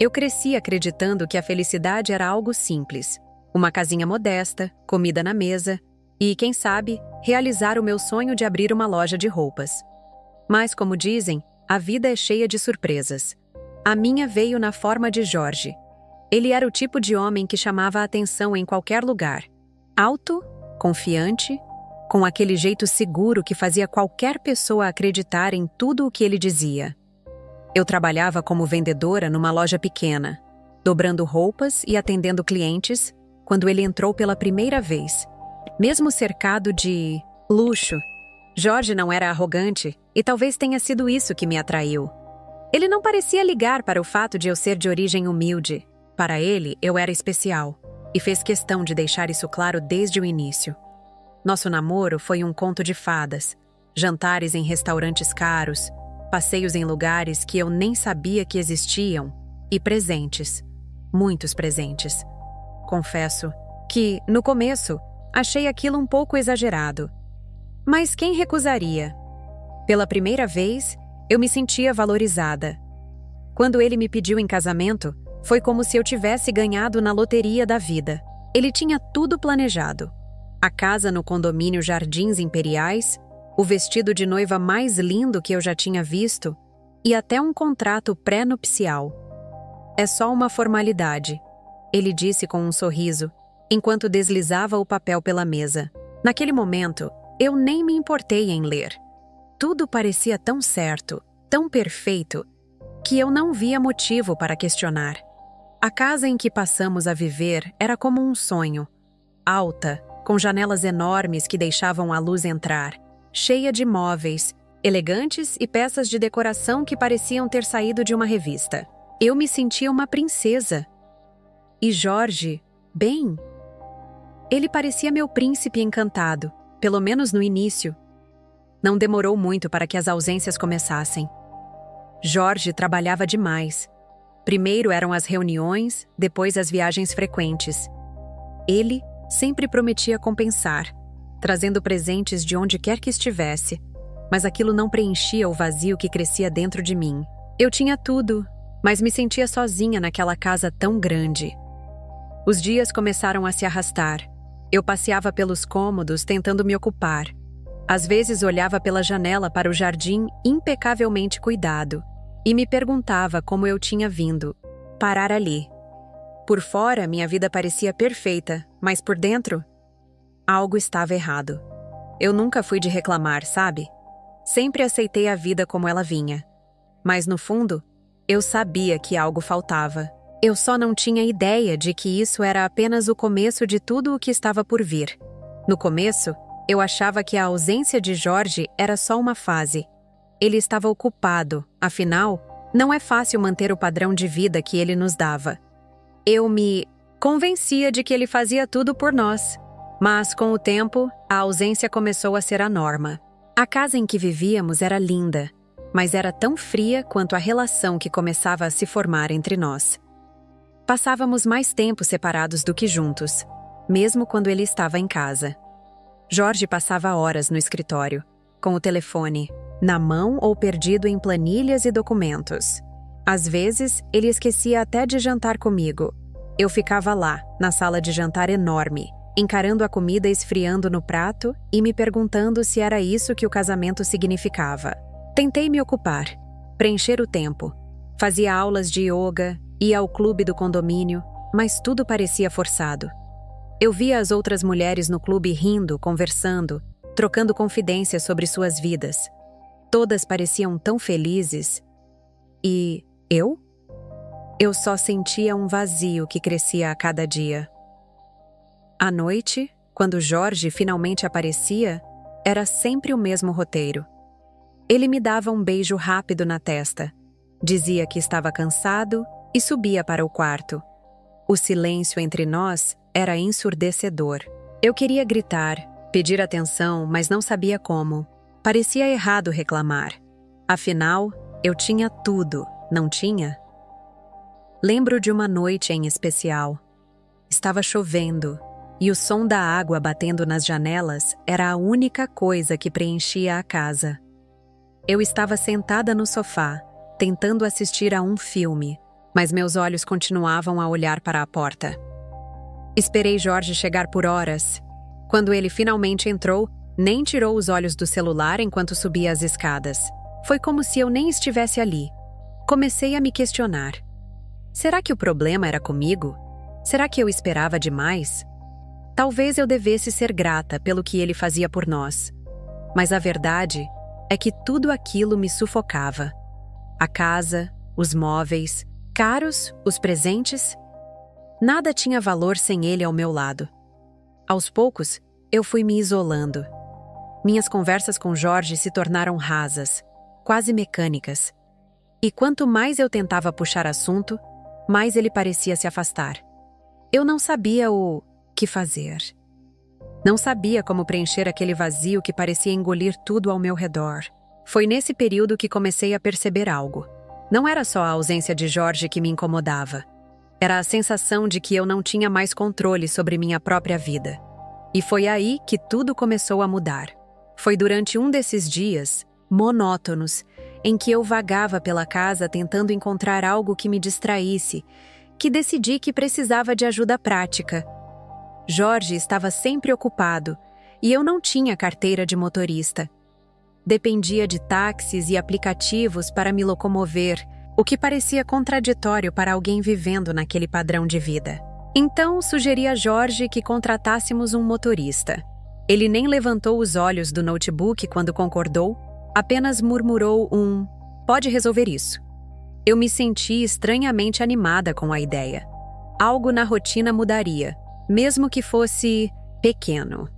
Eu cresci acreditando que a felicidade era algo simples. Uma casinha modesta, comida na mesa e, quem sabe, realizar o meu sonho de abrir uma loja de roupas. Mas, como dizem, a vida é cheia de surpresas. A minha veio na forma de Jorge. Ele era o tipo de homem que chamava a atenção em qualquer lugar. Alto, confiante, com aquele jeito seguro que fazia qualquer pessoa acreditar em tudo o que ele dizia. Eu trabalhava como vendedora numa loja pequena, dobrando roupas e atendendo clientes, quando ele entrou pela primeira vez. Mesmo cercado de luxo, Jorge não era arrogante e talvez tenha sido isso que me atraiu. Ele não parecia ligar para o fato de eu ser de origem humilde. Para ele, eu era especial, e fez questão de deixar isso claro desde o início. Nosso namoro foi um conto de fadas, jantares em restaurantes caros, passeios em lugares que eu nem sabia que existiam, e presentes, muitos presentes. Confesso que, no começo, achei aquilo um pouco exagerado. Mas quem recusaria? Pela primeira vez, eu me sentia valorizada. Quando ele me pediu em casamento, foi como se eu tivesse ganhado na loteria da vida. Ele tinha tudo planejado. A casa no condomínio Jardins Imperiais, o vestido de noiva mais lindo que eu já tinha visto e até um contrato pré-nupcial. É só uma formalidade, ele disse com um sorriso, enquanto deslizava o papel pela mesa. Naquele momento, eu nem me importei em ler. Tudo parecia tão certo, tão perfeito, que eu não via motivo para questionar. A casa em que passamos a viver era como um sonho. Alta, com janelas enormes que deixavam a luz entrar, cheia de móveis, elegantes e peças de decoração que pareciam ter saído de uma revista. Eu me sentia uma princesa. E Jorge, bem, ele parecia meu príncipe encantado, pelo menos no início. Não demorou muito para que as ausências começassem. Jorge trabalhava demais. Primeiro eram as reuniões, depois as viagens frequentes. Ele sempre prometia compensar, trazendo presentes de onde quer que estivesse, mas aquilo não preenchia o vazio que crescia dentro de mim. Eu tinha tudo, mas me sentia sozinha naquela casa tão grande. Os dias começaram a se arrastar. Eu passeava pelos cômodos tentando me ocupar. Às vezes olhava pela janela para o jardim impecavelmente cuidado e me perguntava como eu tinha vindo parar ali. Por fora, minha vida parecia perfeita, mas por dentro, algo estava errado. Eu nunca fui de reclamar, sabe? Sempre aceitei a vida como ela vinha. Mas no fundo, eu sabia que algo faltava. Eu só não tinha ideia de que isso era apenas o começo de tudo o que estava por vir. No começo, eu achava que a ausência de Jorge era só uma fase. Ele estava ocupado, afinal, não é fácil manter o padrão de vida que ele nos dava. Eu me convencia de que ele fazia tudo por nós. Mas, com o tempo, a ausência começou a ser a norma. A casa em que vivíamos era linda, mas era tão fria quanto a relação que começava a se formar entre nós. Passávamos mais tempo separados do que juntos, mesmo quando ele estava em casa. Jorge passava horas no escritório, com o telefone na mão ou perdido em planilhas e documentos. Às vezes, ele esquecia até de jantar comigo. Eu ficava lá, na sala de jantar enorme, encarando a comida esfriando no prato e me perguntando se era isso que o casamento significava. Tentei me ocupar, preencher o tempo. Fazia aulas de yoga, ia ao clube do condomínio, mas tudo parecia forçado. Eu via as outras mulheres no clube rindo, conversando, trocando confidências sobre suas vidas. Todas pareciam tão felizes. E eu? Eu só sentia um vazio que crescia a cada dia. À noite, quando Jorge finalmente aparecia, era sempre o mesmo roteiro. Ele me dava um beijo rápido na testa, dizia que estava cansado e subia para o quarto. O silêncio entre nós era ensurdecedor. Eu queria gritar, pedir atenção, mas não sabia como. Parecia errado reclamar. Afinal, eu tinha tudo, não tinha? Lembro de uma noite em especial. Estava chovendo, e o som da água batendo nas janelas era a única coisa que preenchia a casa. Eu estava sentada no sofá, tentando assistir a um filme, mas meus olhos continuavam a olhar para a porta. Esperei Jorge chegar por horas. Quando ele finalmente entrou, nem tirou os olhos do celular enquanto subia as escadas. Foi como se eu nem estivesse ali. Comecei a me questionar. Será que o problema era comigo? Será que eu esperava demais? Talvez eu devesse ser grata pelo que ele fazia por nós. Mas a verdade é que tudo aquilo me sufocava. A casa, os móveis, caros, os presentes. Nada tinha valor sem ele ao meu lado. Aos poucos, eu fui me isolando. Minhas conversas com Jorge se tornaram rasas, quase mecânicas. E quanto mais eu tentava puxar assunto, mais ele parecia se afastar. Eu não sabia o que fazer. Não sabia como preencher aquele vazio que parecia engolir tudo ao meu redor. Foi nesse período que comecei a perceber algo. Não era só a ausência de Jorge que me incomodava. Era a sensação de que eu não tinha mais controle sobre minha própria vida. E foi aí que tudo começou a mudar. Foi durante um desses dias, monótonos, em que eu vagava pela casa tentando encontrar algo que me distraísse, que decidi que precisava de ajuda prática. Jorge estava sempre ocupado e eu não tinha carteira de motorista. Dependia de táxis e aplicativos para me locomover, o que parecia contraditório para alguém vivendo naquele padrão de vida. Então, sugeri a Jorge que contratássemos um motorista. Ele nem levantou os olhos do notebook quando concordou, apenas murmurou "Pode resolver isso". Eu me senti estranhamente animada com a ideia. Algo na rotina mudaria, mesmo que fosse pequeno.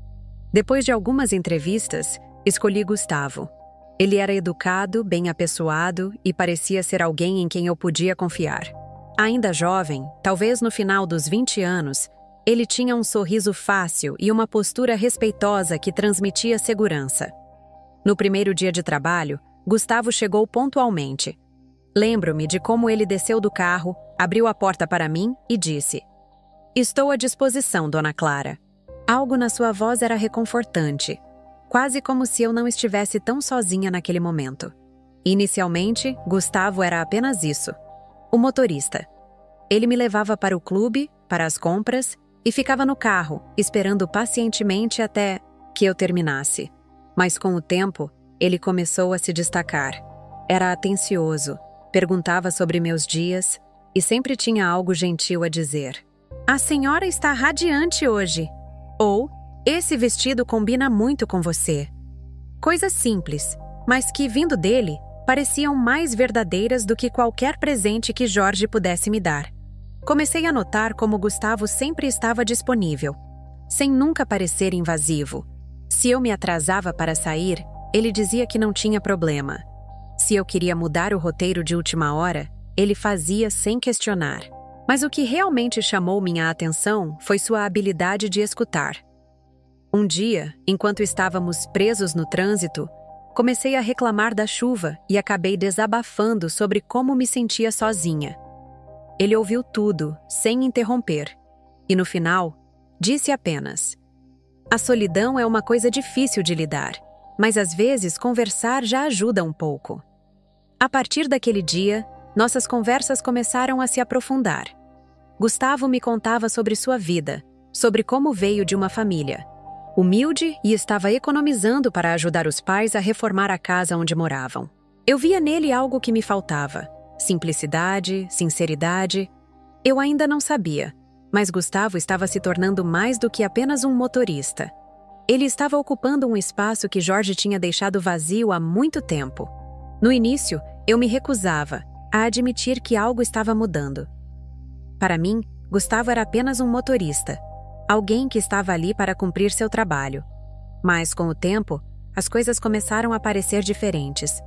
Depois de algumas entrevistas, escolhi Gustavo. Ele era educado, bem apessoado e parecia ser alguém em quem eu podia confiar. Ainda jovem, talvez no final dos 20 anos, ele tinha um sorriso fácil e uma postura respeitosa que transmitia segurança. No primeiro dia de trabalho, Gustavo chegou pontualmente. Lembro-me de como ele desceu do carro, abriu a porta para mim e disse: "Estou à disposição, Dona Clara". Algo na sua voz era reconfortante, quase como se eu não estivesse tão sozinha naquele momento. Inicialmente, Gustavo era apenas isso, o motorista. Ele me levava para o clube, para as compras, e ficava no carro, esperando pacientemente até que eu terminasse. Mas com o tempo, ele começou a se destacar. Era atencioso, perguntava sobre meus dias e sempre tinha algo gentil a dizer. "A senhora está radiante hoje", ou "Esse vestido combina muito com você". Coisas simples, mas que, vindo dele, pareciam mais verdadeiras do que qualquer presente que Jorge pudesse me dar. Comecei a notar como Gustavo sempre estava disponível, sem nunca parecer invasivo. Se eu me atrasava para sair, ele dizia que não tinha problema. Se eu queria mudar o roteiro de última hora, ele fazia sem questionar. Mas o que realmente chamou minha atenção foi sua habilidade de escutar. Um dia, enquanto estávamos presos no trânsito, comecei a reclamar da chuva e acabei desabafando sobre como me sentia sozinha. Ele ouviu tudo, sem interromper, e no final, disse apenas: "A solidão é uma coisa difícil de lidar, mas às vezes conversar já ajuda um pouco". A partir daquele dia, nossas conversas começaram a se aprofundar. Gustavo me contava sobre sua vida, sobre como veio de uma família humilde e estava economizando para ajudar os pais a reformar a casa onde moravam. Eu via nele algo que me faltava: simplicidade, sinceridade. Eu ainda não sabia, mas Gustavo estava se tornando mais do que apenas um motorista. Ele estava ocupando um espaço que Jorge tinha deixado vazio há muito tempo. No início, eu me recusava a admitir que algo estava mudando. Para mim, Gustavo era apenas um motorista, alguém que estava ali para cumprir seu trabalho. Mas, com o tempo, as coisas começaram a parecer diferentes.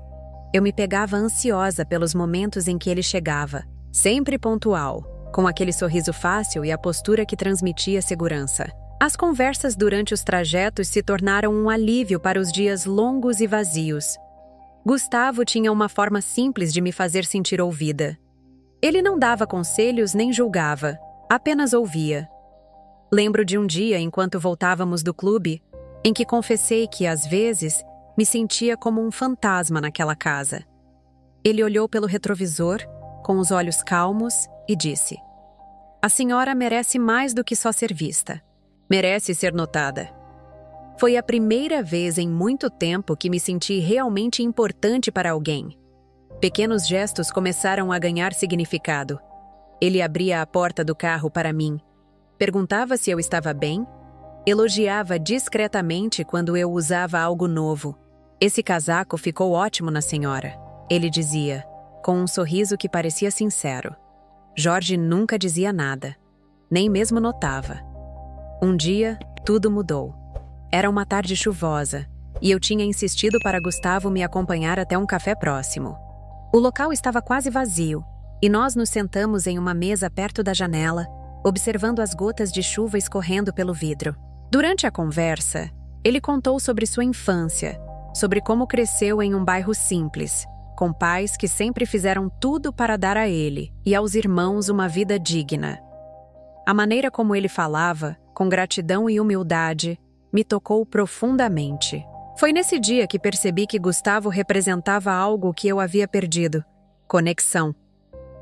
Eu me pegava ansiosa pelos momentos em que ele chegava, sempre pontual, com aquele sorriso fácil e a postura que transmitia segurança. As conversas durante os trajetos se tornaram um alívio para os dias longos e vazios. Gustavo tinha uma forma simples de me fazer sentir ouvida. Ele não dava conselhos nem julgava, apenas ouvia. Lembro de um dia, enquanto voltávamos do clube, em que confessei que, às vezes, me sentia como um fantasma naquela casa. Ele olhou pelo retrovisor, com os olhos calmos, e disse: "A senhora merece mais do que só ser vista. Merece ser notada." Foi a primeira vez em muito tempo que me senti realmente importante para alguém. Pequenos gestos começaram a ganhar significado. Ele abria a porta do carro para mim, perguntava se eu estava bem, elogiava discretamente quando eu usava algo novo. "Esse casaco ficou ótimo na senhora", ele dizia, com um sorriso que parecia sincero. Jorge nunca dizia nada, nem mesmo notava. Um dia, tudo mudou. Era uma tarde chuvosa, e eu tinha insistido para Gustavo me acompanhar até um café próximo. O local estava quase vazio, e nós nos sentamos em uma mesa perto da janela, observando as gotas de chuva escorrendo pelo vidro. Durante a conversa, ele contou sobre sua infância, sobre como cresceu em um bairro simples, com pais que sempre fizeram tudo para dar a ele e aos irmãos uma vida digna. A maneira como ele falava, com gratidão e humildade, me tocou profundamente. Foi nesse dia que percebi que Gustavo representava algo que eu havia perdido: conexão.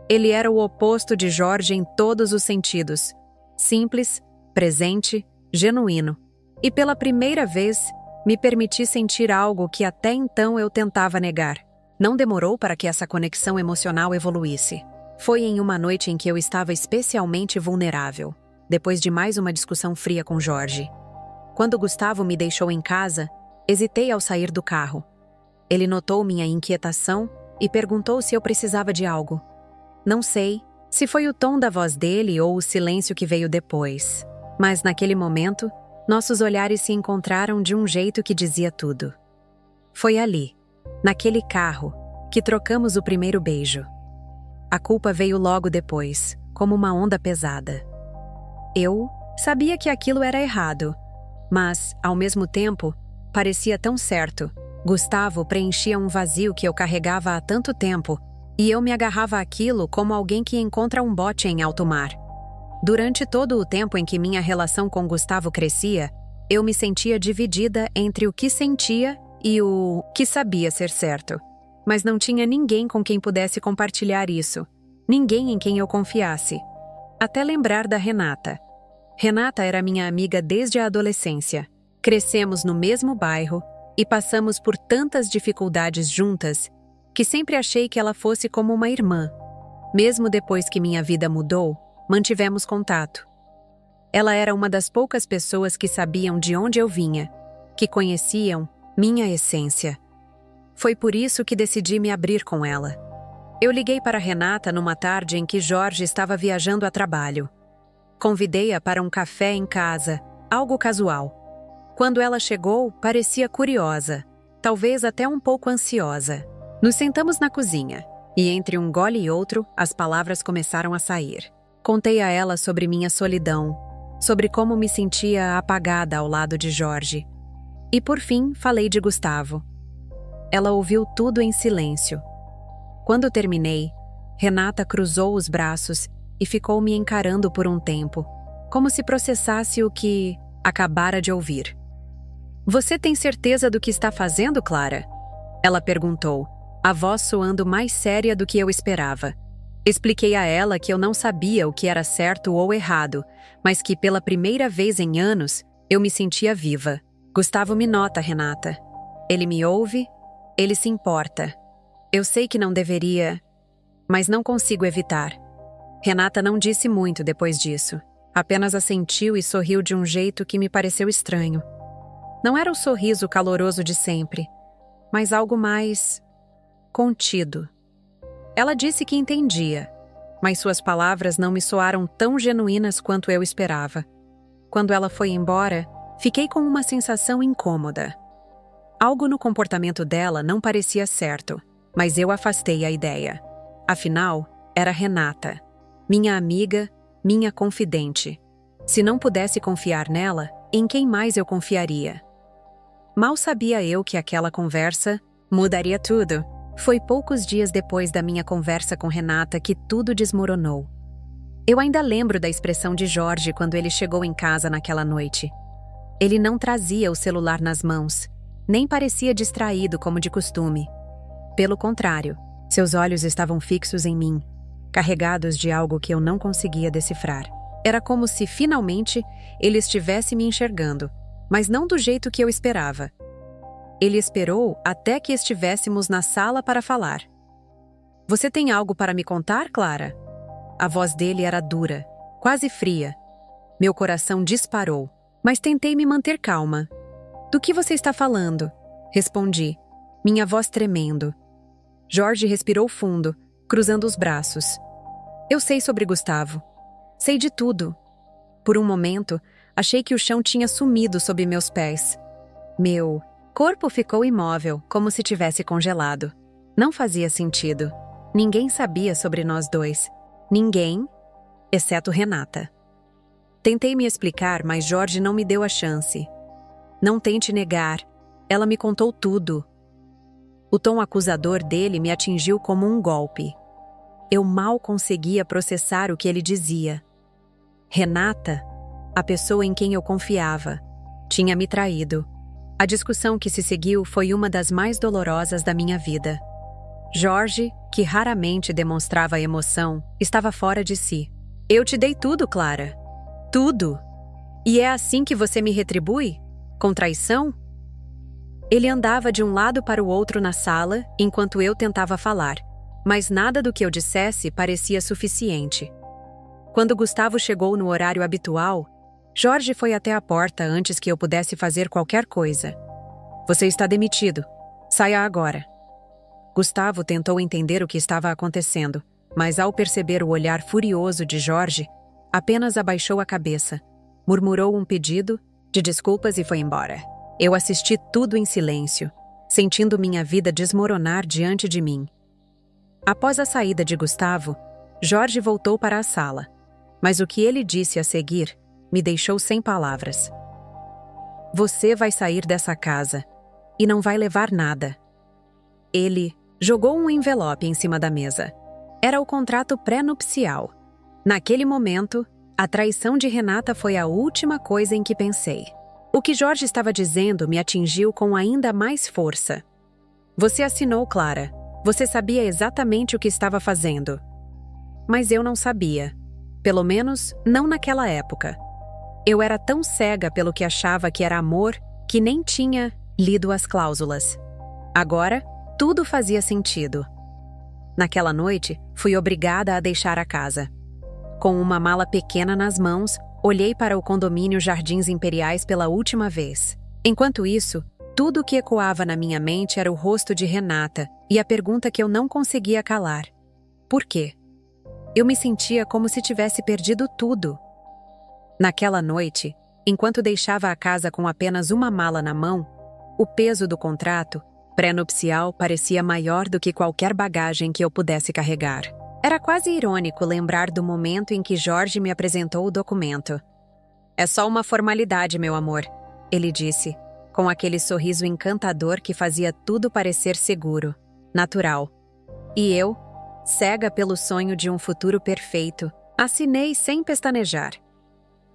Ele era o oposto de Jorge em todos os sentidos: simples, presente, genuíno. E pela primeira vez, me permiti sentir algo que até então eu tentava negar. Não demorou para que essa conexão emocional evoluísse. Foi em uma noite em que eu estava especialmente vulnerável, depois de mais uma discussão fria com Jorge. Quando Gustavo me deixou em casa, hesitei ao sair do carro. Ele notou minha inquietação e perguntou se eu precisava de algo. Não sei se foi o tom da voz dele ou o silêncio que veio depois, mas naquele momento, nossos olhares se encontraram de um jeito que dizia tudo. Foi ali, naquele carro, que trocamos o primeiro beijo. A culpa veio logo depois, como uma onda pesada. Eu sabia que aquilo era errado, mas, ao mesmo tempo, parecia tão certo. Gustavo preenchia um vazio que eu carregava há tanto tempo, e eu me agarrava àquilo como alguém que encontra um bote em alto mar. Durante todo o tempo em que minha relação com Gustavo crescia, eu me sentia dividida entre o que sentia e o que sabia ser certo. Mas não tinha ninguém com quem pudesse compartilhar isso, ninguém em quem eu confiasse. Até lembrar da Renata. Renata era minha amiga desde a adolescência. Crescemos no mesmo bairro e passamos por tantas dificuldades juntas que sempre achei que ela fosse como uma irmã. Mesmo depois que minha vida mudou, mantivemos contato. Ela era uma das poucas pessoas que sabiam de onde eu vinha, que conheciam minha essência. Foi por isso que decidi me abrir com ela. Eu liguei para Renata numa tarde em que Jorge estava viajando a trabalho. Convidei-a para um café em casa, algo casual. Quando ela chegou, parecia curiosa, talvez até um pouco ansiosa. Nos sentamos na cozinha, e entre um gole e outro, as palavras começaram a sair. Contei a ela sobre minha solidão, sobre como me sentia apagada ao lado de Jorge. E por fim, falei de Gustavo. Ela ouviu tudo em silêncio. Quando terminei, Renata cruzou os braços e ficou me encarando por um tempo, como se processasse o que acabara de ouvir. "Você tem certeza do que está fazendo, Clara?" Ela perguntou, a voz soando mais séria do que eu esperava. Expliquei a ela que eu não sabia o que era certo ou errado, mas que pela primeira vez em anos, eu me sentia viva. "Gustavo me nota, Renata. Ele me ouve, ele se importa. Eu sei que não deveria, mas não consigo evitar." Renata não disse muito depois disso. Apenas assentiu e sorriu de um jeito que me pareceu estranho. Não era o sorriso caloroso de sempre, mas algo mais contido. Ela disse que entendia, mas suas palavras não me soaram tão genuínas quanto eu esperava. Quando ela foi embora, fiquei com uma sensação incômoda. Algo no comportamento dela não parecia certo, mas eu afastei a ideia. Afinal, era Renata, minha amiga, minha confidente. Se não pudesse confiar nela, em quem mais eu confiaria? Mal sabia eu que aquela conversa mudaria tudo. Foi poucos dias depois da minha conversa com Renata que tudo desmoronou. Eu ainda lembro da expressão de Jorge quando ele chegou em casa naquela noite. Ele não trazia o celular nas mãos, nem parecia distraído como de costume. Pelo contrário, seus olhos estavam fixos em mim, carregados de algo que eu não conseguia decifrar. Era como se, finalmente, ele estivesse me enxergando, mas não do jeito que eu esperava. Ele esperou até que estivéssemos na sala para falar. Você tem algo para me contar, Clara? A voz dele era dura, quase fria. Meu coração disparou, mas tentei me manter calma. Do que você está falando? Respondi, minha voz tremendo. Jorge respirou fundo, cruzando os braços. Eu sei sobre Gustavo. Sei de tudo. Por um momento, achei que o chão tinha sumido sob meus pés. Meu corpo ficou imóvel, como se tivesse congelado. Não fazia sentido. Ninguém sabia sobre nós dois. Ninguém, exceto Renata. Tentei me explicar, mas Jorge não me deu a chance. Não tente negar. Ela me contou tudo. O tom acusador dele me atingiu como um golpe. Eu mal conseguia processar o que ele dizia. Renata, a pessoa em quem eu confiava, tinha me traído. A discussão que se seguiu foi uma das mais dolorosas da minha vida. Jorge, que raramente demonstrava emoção, estava fora de si. Eu te dei tudo, Clara. Tudo. E é assim que você me retribui? Com traição? Ele andava de um lado para o outro na sala, enquanto eu tentava falar, mas nada do que eu dissesse parecia suficiente. Quando Gustavo chegou no horário habitual, Jorge foi até a porta antes que eu pudesse fazer qualquer coisa. Você está demitido. Saia agora. Gustavo tentou entender o que estava acontecendo, mas ao perceber o olhar furioso de Jorge, apenas abaixou a cabeça, murmurou um pedido de desculpas e foi embora. Eu assisti tudo em silêncio, sentindo minha vida desmoronar diante de mim. Após a saída de Gustavo, Jorge voltou para a sala, mas o que ele disse a seguir me deixou sem palavras. Você vai sair dessa casa e não vai levar nada. Ele jogou um envelope em cima da mesa. Era o contrato pré-nupcial. Naquele momento, a traição de Renata foi a última coisa em que pensei. O que Jorge estava dizendo me atingiu com ainda mais força. Você assinou, Clara. Você sabia exatamente o que estava fazendo. Mas eu não sabia. Pelo menos, não naquela época. Eu era tão cega pelo que achava que era amor que nem tinha lido as cláusulas. Agora, tudo fazia sentido. Naquela noite, fui obrigada a deixar a casa. Com uma mala pequena nas mãos, olhei para o condomínio Jardins Imperiais pela última vez. Enquanto isso, tudo o que ecoava na minha mente era o rosto de Renata e a pergunta que eu não conseguia calar. Por quê? Eu me sentia como se tivesse perdido tudo. Naquela noite, enquanto deixava a casa com apenas uma mala na mão, o peso do contrato pré-nupcial parecia maior do que qualquer bagagem que eu pudesse carregar. Era quase irônico lembrar do momento em que Jorge me apresentou o documento. É só uma formalidade, meu amor, ele disse, com aquele sorriso encantador que fazia tudo parecer seguro, natural. E eu, cega pelo sonho de um futuro perfeito, assinei sem pestanejar.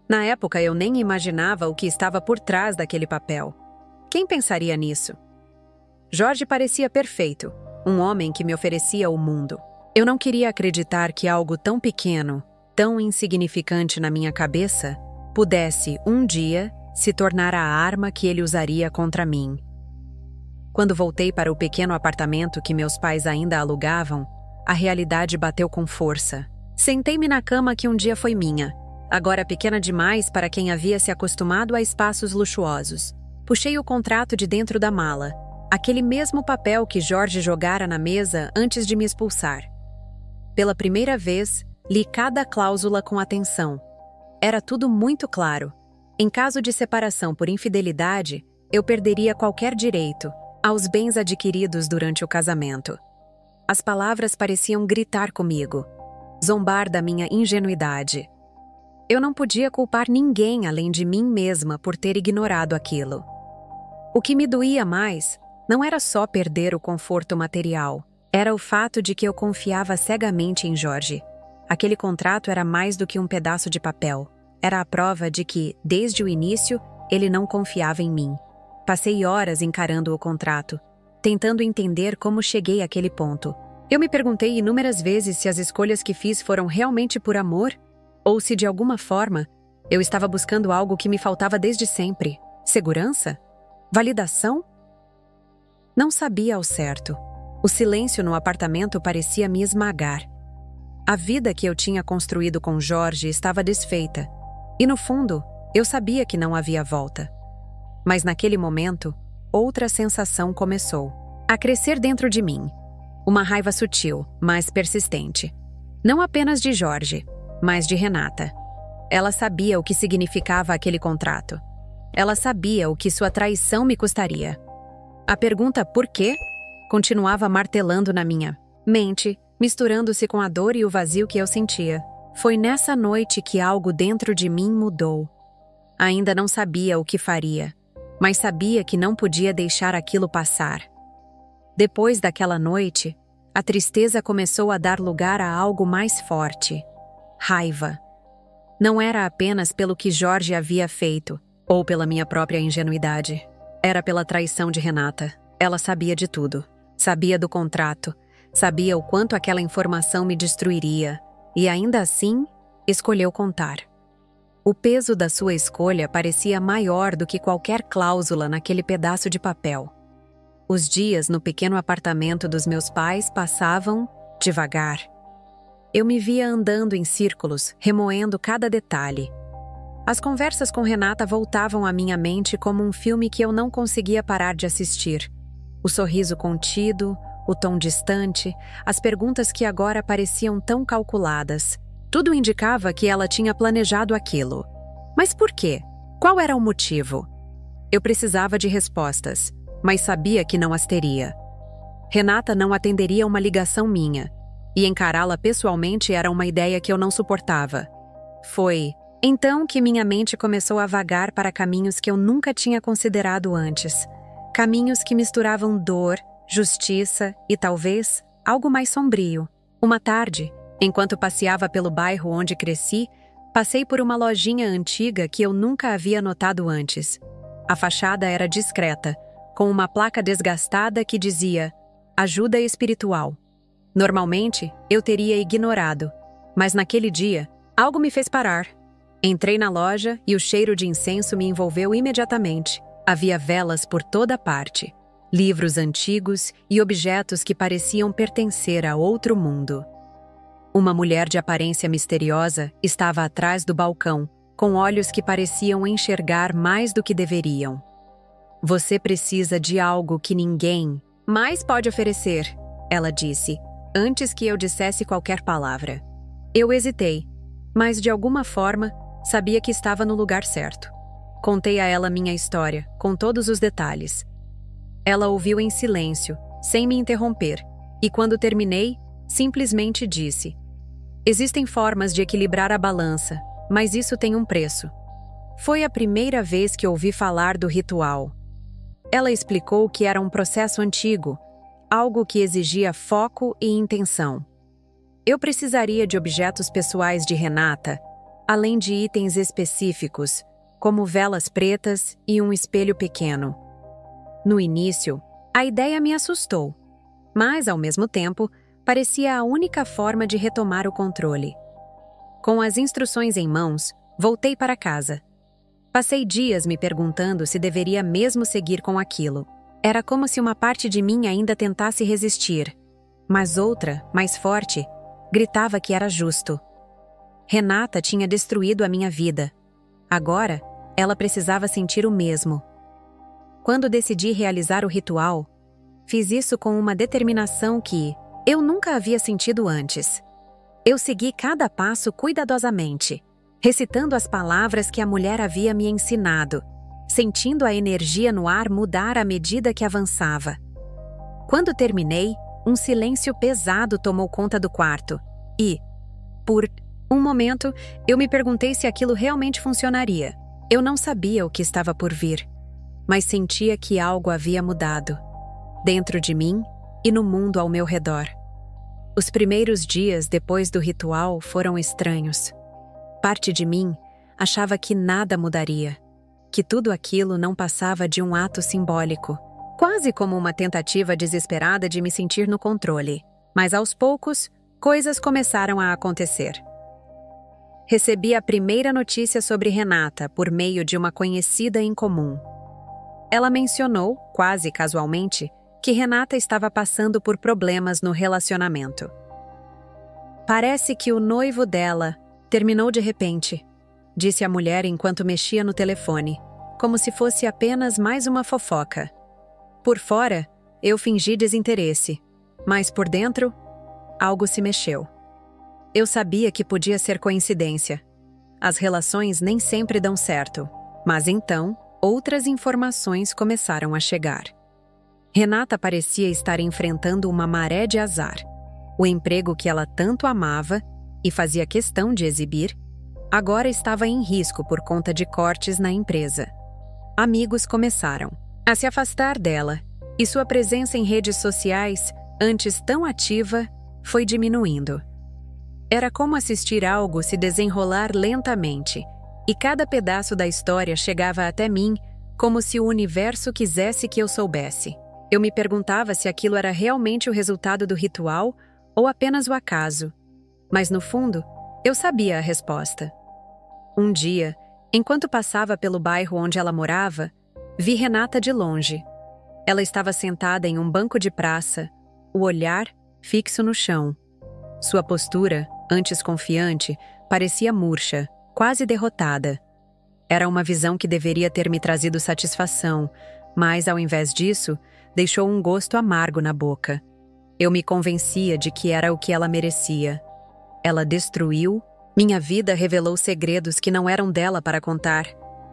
Na época eu nem imaginava o que estava por trás daquele papel. Quem pensaria nisso? Jorge parecia perfeito, um homem que me oferecia o mundo. Eu não queria acreditar que algo tão pequeno, tão insignificante na minha cabeça, pudesse, um dia, se tornar a arma que ele usaria contra mim. Quando voltei para o pequeno apartamento que meus pais ainda alugavam, a realidade bateu com força. Sentei-me na cama que um dia foi minha, agora pequena demais para quem havia se acostumado a espaços luxuosos. Puxei o contrato de dentro da mala, aquele mesmo papel que Jorge jogara na mesa antes de me expulsar. Pela primeira vez, li cada cláusula com atenção. Era tudo muito claro. Em caso de separação por infidelidade, eu perderia qualquer direito aos bens adquiridos durante o casamento. As palavras pareciam gritar comigo, zombar da minha ingenuidade. Eu não podia culpar ninguém além de mim mesma por ter ignorado aquilo. O que me doía mais não era só perder o conforto material, era o fato de que eu confiava cegamente em Jorge. Aquele contrato era mais do que um pedaço de papel. Era a prova de que, desde o início, ele não confiava em mim. Passei horas encarando o contrato, tentando entender como cheguei àquele ponto. Eu me perguntei inúmeras vezes se as escolhas que fiz foram realmente por amor ou se, de alguma forma, eu estava buscando algo que me faltava desde sempre. Segurança? Validação? Não sabia ao certo. O silêncio no apartamento parecia me esmagar. A vida que eu tinha construído com Jorge estava desfeita. E, no fundo, eu sabia que não havia volta. Mas, naquele momento, outra sensação começou a crescer dentro de mim. Uma raiva sutil, mas persistente. Não apenas de Jorge, mas de Renata. Ela sabia o que significava aquele contrato. Ela sabia o que sua traição me custaria. A pergunta "por quê?" continuava martelando na minha mente, misturando-se com a dor e o vazio que eu sentia. Foi nessa noite que algo dentro de mim mudou. Ainda não sabia o que faria, mas sabia que não podia deixar aquilo passar. Depois daquela noite, a tristeza começou a dar lugar a algo mais forte: raiva. Não era apenas pelo que Jorge havia feito, ou pela minha própria ingenuidade. Era pela traição de Renata. Ela sabia de tudo. Sabia do contrato. Sabia o quanto aquela informação me destruiria. E ainda assim, escolheu contar. O peso da sua escolha parecia maior do que qualquer cláusula naquele pedaço de papel. Os dias no pequeno apartamento dos meus pais passavam devagar. Eu me via andando em círculos, remoendo cada detalhe. As conversas com Renata voltavam à minha mente como um filme que eu não conseguia parar de assistir. O sorriso contido, o tom distante, as perguntas que agora pareciam tão calculadas. Tudo indicava que ela tinha planejado aquilo. Mas por quê? Qual era o motivo? Eu precisava de respostas, mas sabia que não as teria. Renata não atenderia uma ligação minha, e encará-la pessoalmente era uma ideia que eu não suportava. Foi então que minha mente começou a vagar para caminhos que eu nunca tinha considerado antes. Caminhos que misturavam dor, justiça e, talvez, algo mais sombrio. Uma tarde, enquanto passeava pelo bairro onde cresci, passei por uma lojinha antiga que eu nunca havia notado antes. A fachada era discreta, com uma placa desgastada que dizia "Ajuda Espiritual". Normalmente, eu teria ignorado, mas naquele dia, algo me fez parar. Entrei na loja e o cheiro de incenso me envolveu imediatamente. Havia velas por toda parte, livros antigos e objetos que pareciam pertencer a outro mundo. Uma mulher de aparência misteriosa estava atrás do balcão, com olhos que pareciam enxergar mais do que deveriam. "Você precisa de algo que ninguém mais pode oferecer", ela disse, antes que eu dissesse qualquer palavra. Eu hesitei, mas de alguma forma sabia que estava no lugar certo. Contei a ela minha história, com todos os detalhes. Ela ouviu em silêncio, sem me interromper, e quando terminei, simplesmente disse: "Existem formas de equilibrar a balança, mas isso tem um preço." Foi a primeira vez que ouvi falar do ritual. Ela explicou que era um processo antigo, algo que exigia foco e intenção. Eu precisaria de objetos pessoais de Renata, além de itens específicos, como velas pretas e um espelho pequeno. No início, a ideia me assustou, mas, ao mesmo tempo, parecia a única forma de retomar o controle. Com as instruções em mãos, voltei para casa. Passei dias me perguntando se deveria mesmo seguir com aquilo. Era como se uma parte de mim ainda tentasse resistir, mas outra, mais forte, gritava que era justo. Renata tinha destruído a minha vida. Agora, ela precisava sentir o mesmo. Quando decidi realizar o ritual, fiz isso com uma determinação que eu nunca havia sentido antes. Eu segui cada passo cuidadosamente, recitando as palavras que a mulher havia me ensinado, sentindo a energia no ar mudar à medida que avançava. Quando terminei, um silêncio pesado tomou conta do quarto e, por um momento, eu me perguntei se aquilo realmente funcionaria. Eu não sabia o que estava por vir, mas sentia que algo havia mudado, dentro de mim e no mundo ao meu redor. Os primeiros dias depois do ritual foram estranhos. Parte de mim achava que nada mudaria, que tudo aquilo não passava de um ato simbólico, quase como uma tentativa desesperada de me sentir no controle. Mas aos poucos, coisas começaram a acontecer. Recebi a primeira notícia sobre Renata por meio de uma conhecida em comum. Ela mencionou, quase casualmente, que Renata estava passando por problemas no relacionamento. Parece que o noivo dela terminou de repente, disse a mulher enquanto mexia no telefone, como se fosse apenas mais uma fofoca. Por fora, eu fingi desinteresse, mas por dentro, algo se mexeu. Eu sabia que podia ser coincidência. As relações nem sempre dão certo, mas então, outras informações começaram a chegar. Renata parecia estar enfrentando uma maré de azar. O emprego que ela tanto amava e fazia questão de exibir, agora estava em risco por conta de cortes na empresa. Amigos começaram a se afastar dela e sua presença em redes sociais, antes tão ativa, foi diminuindo. Era como assistir algo se desenrolar lentamente, e cada pedaço da história chegava até mim como se o universo quisesse que eu soubesse. Eu me perguntava se aquilo era realmente o resultado do ritual ou apenas o acaso. Mas no fundo, eu sabia a resposta. Um dia, enquanto passava pelo bairro onde ela morava, vi Renata de longe. Ela estava sentada em um banco de praça, o olhar fixo no chão. Sua postura, antes confiante, parecia murcha, quase derrotada. Era uma visão que deveria ter me trazido satisfação, mas, ao invés disso, deixou um gosto amargo na boca. Eu me convencia de que era o que ela merecia. Ela destruiu, minha vida revelou segredos que não eram dela para contar,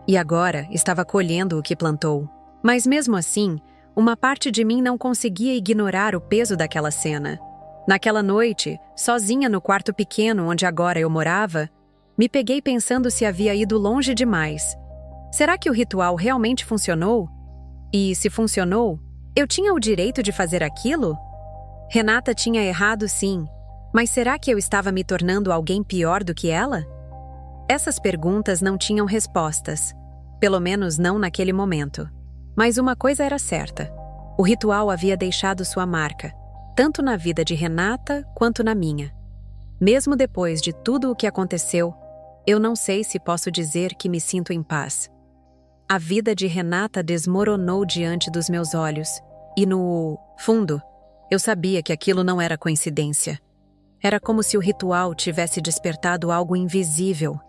e agora estava colhendo o que plantou. Mas mesmo assim, uma parte de mim não conseguia ignorar o peso daquela cena. Naquela noite, sozinha no quarto pequeno onde agora eu morava, me peguei pensando se havia ido longe demais. Será que o ritual realmente funcionou? E, se funcionou, eu tinha o direito de fazer aquilo? Renata tinha errado, sim, mas será que eu estava me tornando alguém pior do que ela? Essas perguntas não tinham respostas, pelo menos não naquele momento. Mas uma coisa era certa: o ritual havia deixado sua marca, tanto na vida de Renata quanto na minha. Mesmo depois de tudo o que aconteceu, eu não sei se posso dizer que me sinto em paz. A vida de Renata desmoronou diante dos meus olhos, e no fundo, eu sabia que aquilo não era coincidência. Era como se o ritual tivesse despertado algo invisível,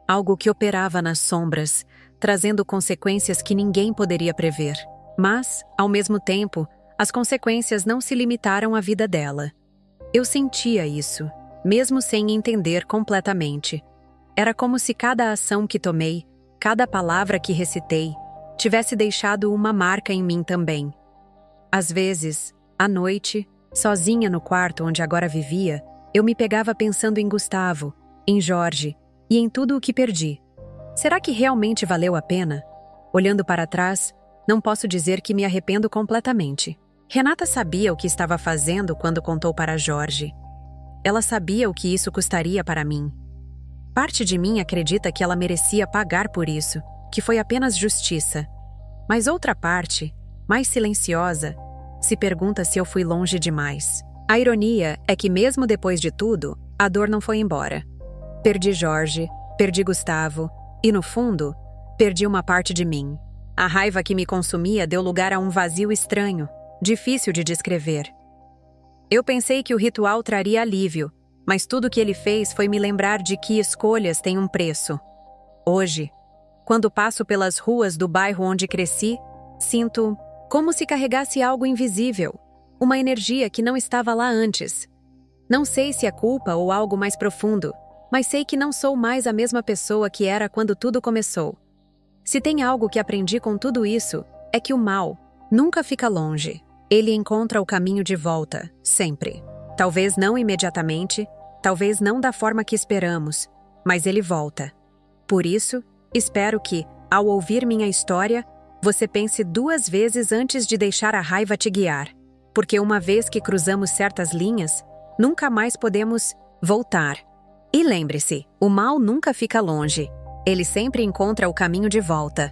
algo que operava nas sombras, trazendo consequências que ninguém poderia prever. Mas, ao mesmo tempo, as consequências não se limitaram à vida dela. Eu sentia isso, mesmo sem entender completamente. Era como se cada ação que tomei, cada palavra que recitei, tivesse deixado uma marca em mim também. Às vezes, à noite, sozinha no quarto onde agora vivia, eu me pegava pensando em Gustavo, em Jorge e em tudo o que perdi. Será que realmente valeu a pena? Olhando para trás, não posso dizer que me arrependo completamente. Renata sabia o que estava fazendo quando contou para Jorge. Ela sabia o que isso custaria para mim. Parte de mim acredita que ela merecia pagar por isso, que foi apenas justiça. Mas outra parte, mais silenciosa, se pergunta se eu fui longe demais. A ironia é que mesmo depois de tudo, a dor não foi embora. Perdi Jorge, perdi Gustavo e, no fundo, perdi uma parte de mim. A raiva que me consumia deu lugar a um vazio estranho, difícil de descrever. Eu pensei que o ritual traria alívio, mas tudo o que ele fez foi me lembrar de que escolhas têm um preço. Hoje, quando passo pelas ruas do bairro onde cresci, sinto como se carregasse algo invisível, uma energia que não estava lá antes. Não sei se é culpa ou algo mais profundo, mas sei que não sou mais a mesma pessoa que era quando tudo começou. Se tem algo que aprendi com tudo isso, é que o mal nunca fica longe. Ele encontra o caminho de volta, sempre. Talvez não imediatamente, talvez não da forma que esperamos, mas ele volta. Por isso, espero que, ao ouvir minha história, você pense 2 vezes antes de deixar a raiva te guiar. Porque uma vez que cruzamos certas linhas, nunca mais podemos voltar. E lembre-se, o mal nunca fica longe. Ele sempre encontra o caminho de volta.